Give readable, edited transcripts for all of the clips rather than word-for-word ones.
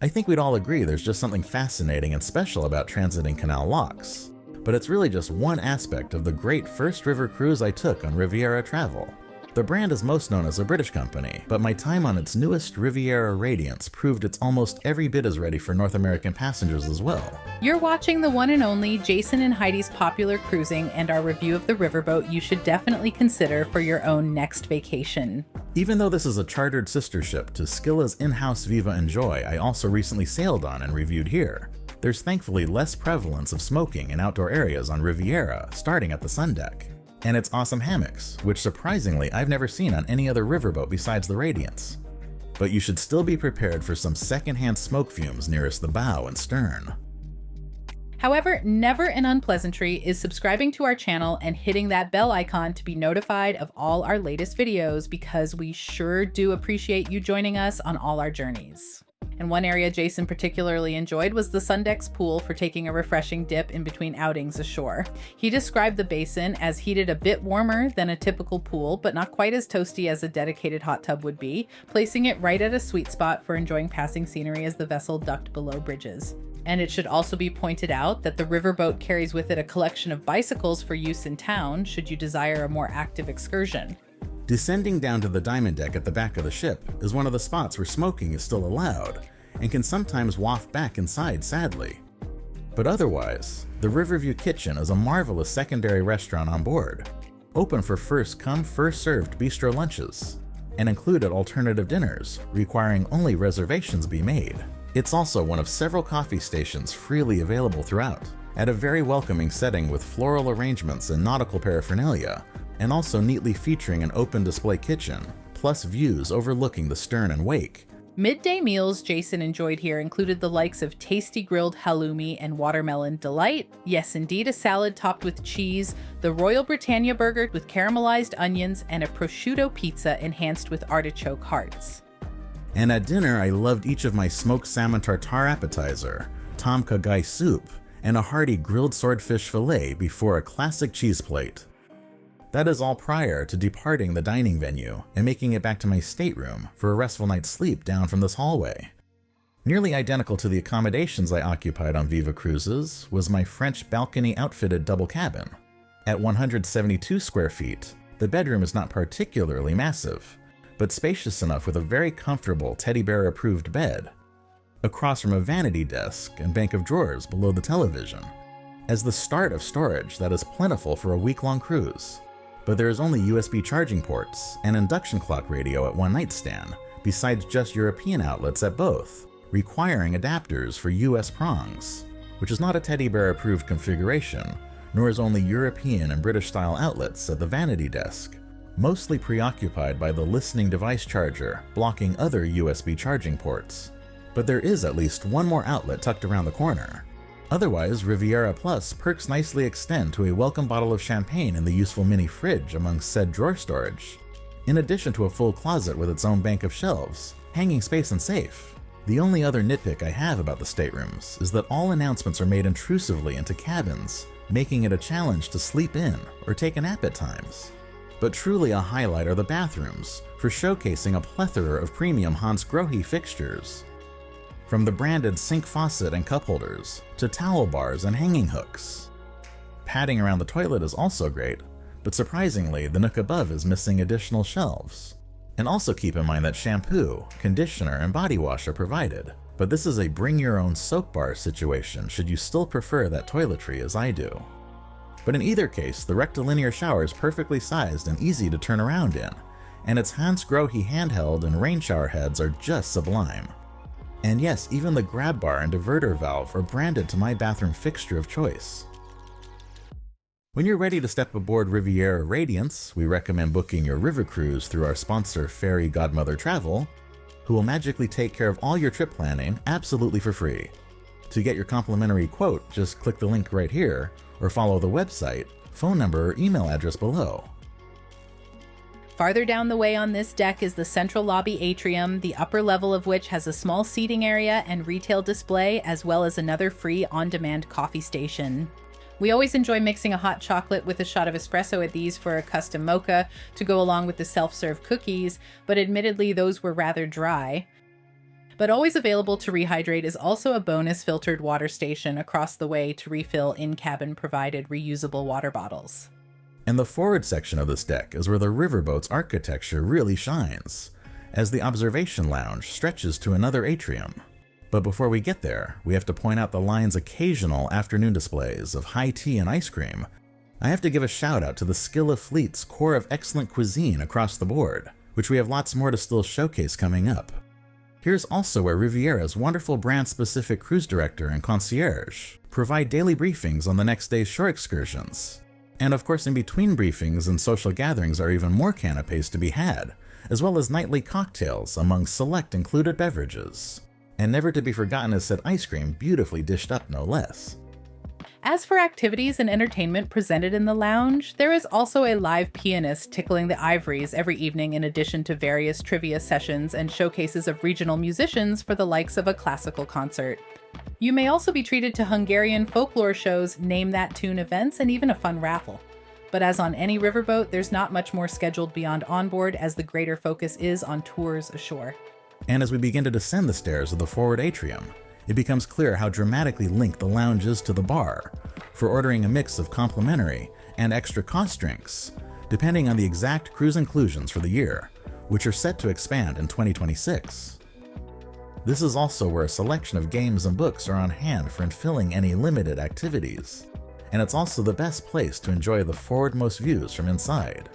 I think we'd all agree there's just something fascinating and special about transiting canal locks. But it's really just one aspect of the great first river cruise I took on Riviera Travel. The brand is most known as a British company, but my time on its newest Riviera Radiance proved it's almost every bit as ready for North American passengers as well. You're watching the one and only Jason and Heidi's Popular Cruising and our review of the riverboat you should definitely consider for your own next vacation. Even though this is a chartered sister ship to Skilla's in-house Viva and Joy I also recently sailed on and reviewed here, there's thankfully less prevalence of smoking in outdoor areas on Riviera, starting at the sun deck. And its awesome hammocks, which surprisingly I've never seen on any other riverboat besides the Radiance. But you should still be prepared for some secondhand smoke fumes nearest the bow and stern. However, never an unpleasantry is subscribing to our channel and hitting that bell icon to be notified of all our latest videos, because we sure do appreciate you joining us on all our journeys. And one area Jason particularly enjoyed was the Sundeck's pool for taking a refreshing dip in between outings ashore. He described the basin as heated a bit warmer than a typical pool, but not quite as toasty as a dedicated hot tub would be, placing it right at a sweet spot for enjoying passing scenery as the vessel ducked below bridges. And it should also be pointed out that the riverboat carries with it a collection of bicycles for use in town should you desire a more active excursion. Descending down to the diamond deck at the back of the ship is one of the spots where smoking is still allowed, and can sometimes waft back inside sadly. But otherwise, the Riverview Kitchen is a marvelous secondary restaurant on board, open for first come first served bistro lunches, and included alternative dinners, requiring only reservations be made. It's also one of several coffee stations freely available throughout, at a very welcoming setting with floral arrangements and nautical paraphernalia, and also neatly featuring an open display kitchen, plus views overlooking the stern and wake. Midday meals Jason enjoyed here included the likes of tasty grilled halloumi and watermelon delight, yes indeed a salad topped with cheese, the Royal Britannia burger with caramelized onions, and a prosciutto pizza enhanced with artichoke hearts. And at dinner I loved each of my smoked salmon tartare appetizer, tom kha gai soup, and a hearty grilled swordfish fillet before a classic cheese plate. That is all prior to departing the dining venue and making it back to my stateroom for a restful night's sleep down from this hallway. Nearly identical to the accommodations I occupied on Viva Cruises was my French balcony outfitted double cabin. At 172 square feet, the bedroom is not particularly massive, but spacious enough with a very comfortable teddy bear approved bed, across from a vanity desk and bank of drawers below the television, as the start of storage that is plentiful for a week-long cruise. But there is only USB charging ports and induction clock radio at one nightstand, besides just European outlets at both, requiring adapters for US prongs, which is not a teddy bear approved configuration, nor is only European and British style outlets at the vanity desk, mostly preoccupied by the listening device charger blocking other USB charging ports. But there is at least one more outlet tucked around the corner. Otherwise, Riviera Plus perks nicely extend to a welcome bottle of champagne in the useful mini fridge among said drawer storage, in addition to a full closet with its own bank of shelves, hanging space and safe. The only other nitpick I have about the staterooms is that all announcements are made intrusively into cabins, making it a challenge to sleep in or take a nap at times. But truly a highlight are the bathrooms, for showcasing a plethora of premium Hansgrohe fixtures. From the branded sink faucet and cup holders, to towel bars and hanging hooks. Padding around the toilet is also great, but surprisingly the nook above is missing additional shelves. And also keep in mind that shampoo, conditioner, and body wash are provided, but this is a bring your own soap bar situation should you still prefer that toiletry as I do. But in either case, the rectilinear shower is perfectly sized and easy to turn around in, and its Hansgrohe handheld and rain shower heads are just sublime. And yes, even the grab bar and diverter valve are branded to my bathroom fixture of choice. When you're ready to step aboard Riviera Radiance, we recommend booking your river cruise through our sponsor Fairy Godmother Travel, who will magically take care of all your trip planning absolutely for free. To get your complimentary quote, just click the link right here, or follow the website, phone number, or email address below. Farther down the way on this deck is the central lobby atrium, the upper level of which has a small seating area and retail display, as well as another free on-demand coffee station. We always enjoy mixing a hot chocolate with a shot of espresso at these for a custom mocha to go along with the self-serve cookies, but admittedly those were rather dry. But always available to rehydrate is also a bonus filtered water station across the way to refill in-cabin provided reusable water bottles. And the forward section of this deck is where the riverboat's architecture really shines, as the observation lounge stretches to another atrium. But before we get there, we have to point out the line's occasional afternoon displays of high tea and ice cream. I have to give a shout out to the Skill of Fleet's core of excellent cuisine across the board, which we have lots more to still showcase coming up. Here's also where Riviera's wonderful brand-specific cruise director and concierge provide daily briefings on the next day's shore excursions. And of course, in between briefings and social gatherings are even more canapes to be had, as well as nightly cocktails among select included beverages. And never to be forgotten is said ice cream, beautifully dished up no less. As for activities and entertainment presented in the lounge, there is also a live pianist tickling the ivories every evening, in addition to various trivia sessions and showcases of regional musicians for the likes of a classical concert. You may also be treated to Hungarian folklore shows, name that tune events, and even a fun raffle. But as on any riverboat, there's not much more scheduled beyond onboard, as the greater focus is on tours ashore. And as we begin to descend the stairs of the forward atrium, it becomes clear how dramatically linked the lounge is to the bar for ordering a mix of complimentary and extra cost drinks, depending on the exact cruise inclusions for the year, which are set to expand in 2026. This is also where a selection of games and books are on hand for filling any limited activities, and it's also the best place to enjoy the forwardmost views from inside.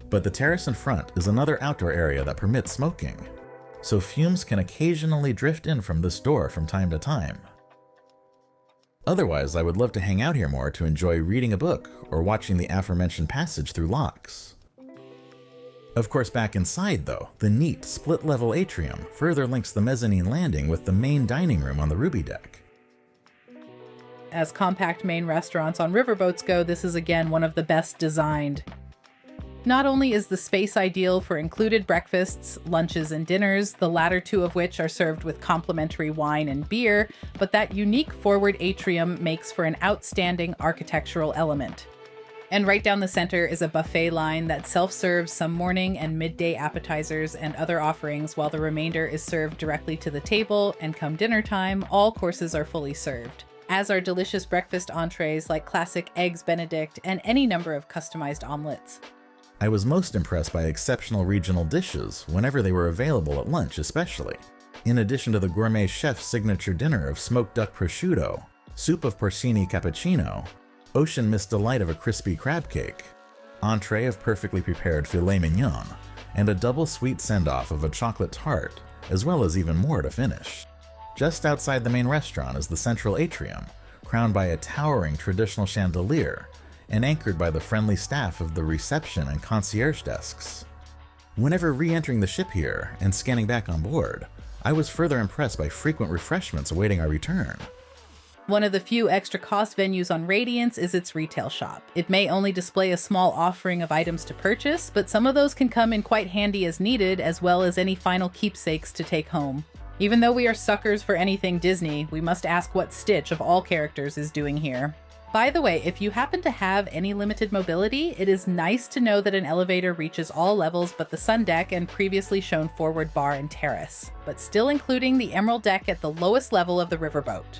But the terrace in front is another outdoor area that permits smoking, so fumes can occasionally drift in from this door from time to time. Otherwise, I would love to hang out here more to enjoy reading a book or watching the aforementioned passage through locks. Of course, back inside though, the neat split-level atrium further links the mezzanine landing with the main dining room on the Ruby deck. As compact main restaurants on riverboats go, this is again one of the best designed. Not only is the space ideal for included breakfasts, lunches, and dinners, the latter two of which are served with complimentary wine and beer, but that unique forward atrium makes for an outstanding architectural element. And right down the center is a buffet line that self-serves some morning and midday appetizers and other offerings, while the remainder is served directly to the table, and come dinner time, all courses are fully served, as are delicious breakfast entrees like classic Eggs Benedict and any number of customized omelets. I was most impressed by exceptional regional dishes whenever they were available at lunch especially. In addition to the gourmet chef's signature dinner of smoked duck prosciutto, soup of porcini cappuccino, ocean mist delight of a crispy crab cake, entree of perfectly prepared filet mignon, and a double sweet send-off of a chocolate tart, as well as even more to finish. Just outside the main restaurant is the central atrium, crowned by a towering traditional chandelier, and anchored by the friendly staff of the reception and concierge desks. Whenever re-entering the ship here and scanning back on board, I was further impressed by frequent refreshments awaiting our return. One of the few extra cost venues on Radiance is its retail shop. It may only display a small offering of items to purchase, but some of those can come in quite handy as needed, as well as any final keepsakes to take home. Even though we are suckers for anything Disney, we must ask what Stitch of all characters is doing here. By the way, if you happen to have any limited mobility, it is nice to know that an elevator reaches all levels but the sun deck and previously shown forward bar and terrace, but still including the emerald deck at the lowest level of the riverboat,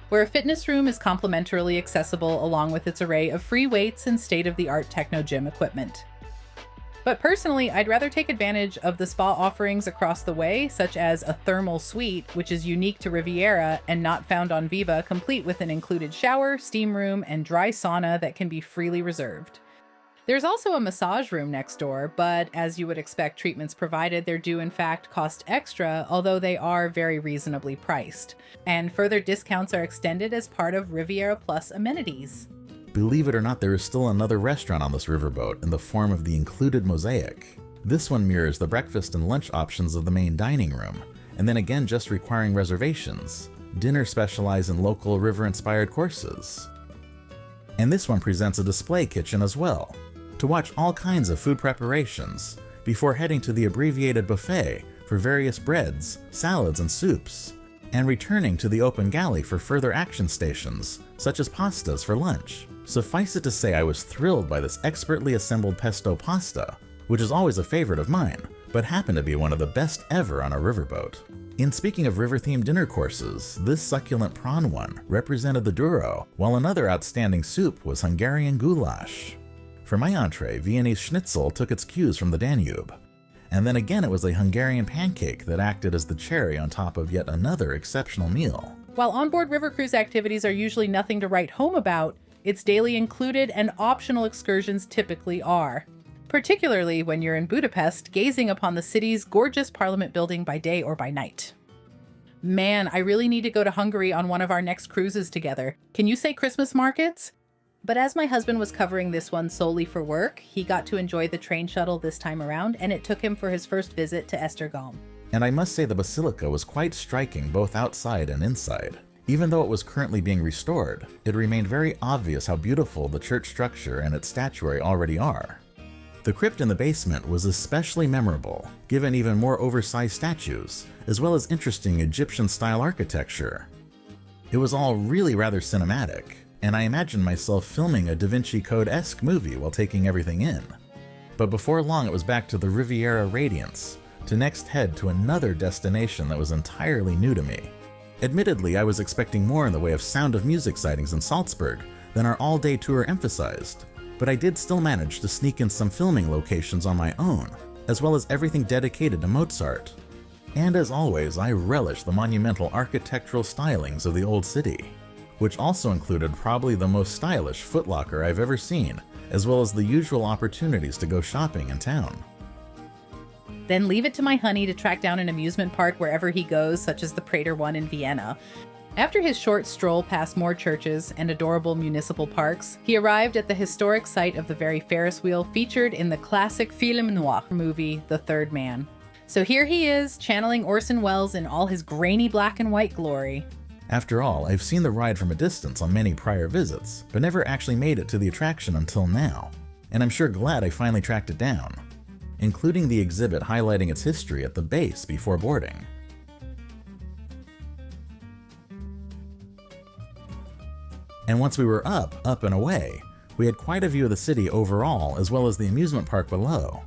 where a fitness room is complimentarily accessible along with its array of free weights and state-of-the-art techno gym equipment. But personally, I'd rather take advantage of the spa offerings across the way, such as a thermal suite, which is unique to Riviera and not found on Viva, complete with an included shower, steam room, and dry sauna that can be freely reserved. There's also a massage room next door, but as you would expect treatments provided, there do in fact cost extra, although they are very reasonably priced. And further discounts are extended as part of Riviera Plus amenities. Believe it or not, there is still another restaurant on this riverboat in the form of the included Mosaic. This one mirrors the breakfast and lunch options of the main dining room, and then again just requiring reservations. Dinner specialize in local river-inspired courses. And this one presents a display kitchen as well, to watch all kinds of food preparations, before heading to the abbreviated buffet for various breads, salads, and soups, and returning to the open galley for further action stations, such as pastas for lunch. Suffice it to say, I was thrilled by this expertly assembled pesto pasta, which is always a favorite of mine, but happened to be one of the best ever on a riverboat. In speaking of river-themed dinner courses, this succulent prawn one represented the Douro, while another outstanding soup was Hungarian goulash. For my entree, Viennese schnitzel took its cues from the Danube. And then again it was a Hungarian pancake that acted as the cherry on top of yet another exceptional meal. While onboard river cruise activities are usually nothing to write home about, its daily included and optional excursions typically are. Particularly when you're in Budapest, gazing upon the city's gorgeous Parliament building by day or by night. Man, I really need to go to Hungary on one of our next cruises together. Can you say Christmas markets? But as my husband was covering this one solely for work, he got to enjoy the train shuttle this time around, and it took him for his first visit to Esztergom. And I must say the basilica was quite striking both outside and inside. Even though it was currently being restored, it remained very obvious how beautiful the church structure and its statuary already are. The crypt in the basement was especially memorable, given even more oversized statues, as well as interesting Egyptian-style architecture. It was all really rather cinematic, and I imagined myself filming a Da Vinci Code-esque movie while taking everything in. But before long it was back to the Riviera Radiance, to next head to another destination that was entirely new to me. Admittedly, I was expecting more in the way of Sound of Music sightings in Salzburg than our all-day tour emphasized, but I did still manage to sneak in some filming locations on my own, as well as everything dedicated to Mozart. And as always, I relished the monumental architectural stylings of the old city, which also included probably the most stylish Foot Locker I've ever seen, as well as the usual opportunities to go shopping in town. Then leave it to my honey to track down an amusement park wherever he goes, such as the Prater one in Vienna. After his short stroll past more churches and adorable municipal parks, he arrived at the historic site of the very Ferris wheel featured in the classic film noir movie, The Third Man. So here he is, channeling Orson Welles in all his grainy black and white glory. After all, I've seen the ride from a distance on many prior visits, but never actually made it to the attraction until now, and I'm sure glad I finally tracked it down, including the exhibit highlighting its history at the base before boarding. And once we were up and away, we had quite a view of the city overall as well as the amusement park below.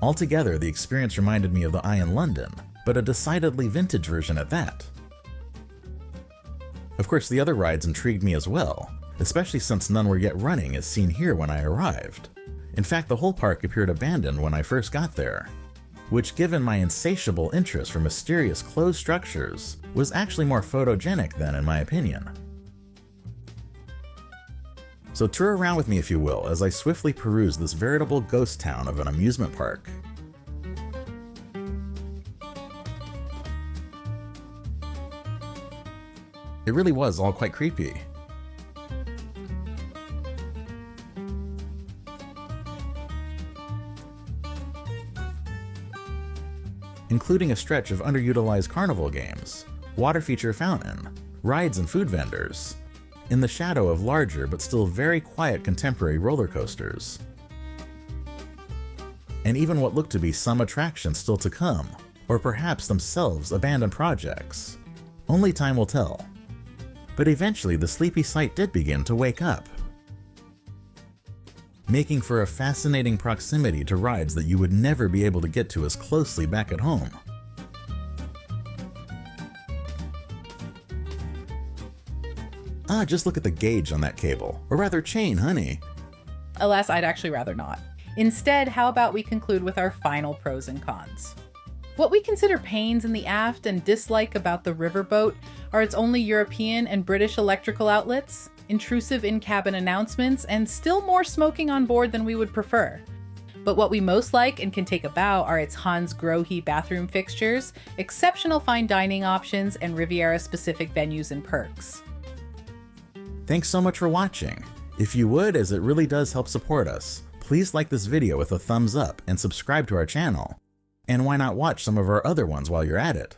Altogether, the experience reminded me of the Eye in London, but a decidedly vintage version at that. Of course, the other rides intrigued me as well, especially since none were yet running as seen here when I arrived. In fact, the whole park appeared abandoned when I first got there, which, given my insatiable interest for mysterious closed structures, was actually more photogenic than, in my opinion. So tour around with me if you will, as I swiftly peruse this veritable ghost town of an amusement park. It really was all quite creepy. Including a stretch of underutilized carnival games, water feature fountain, rides and food vendors, in the shadow of larger but still very quiet contemporary roller coasters. And even what looked to be some attractions still to come, or perhaps themselves abandoned projects. Only time will tell. But eventually the sleepy site did begin to wake up, making for a fascinating proximity to rides that you would never be able to get to as closely back at home. Ah, just look at the gauge on that cable, or rather chain, honey. Alas, I'd actually rather not. Instead, how about we conclude with our final pros and cons? What we consider pains in the aft and dislike about the riverboat are its only European and British electrical outlets, intrusive in-cabin announcements, and still more smoking on board than we would prefer. But what we most like and can take a bow are its Hans Grohe bathroom fixtures, exceptional fine dining options, and Riviera-specific venues and perks. Thanks so much for watching. If you would, as it really does help support us, please like this video with a thumbs up and subscribe to our channel. And why not watch some of our other ones while you're at it?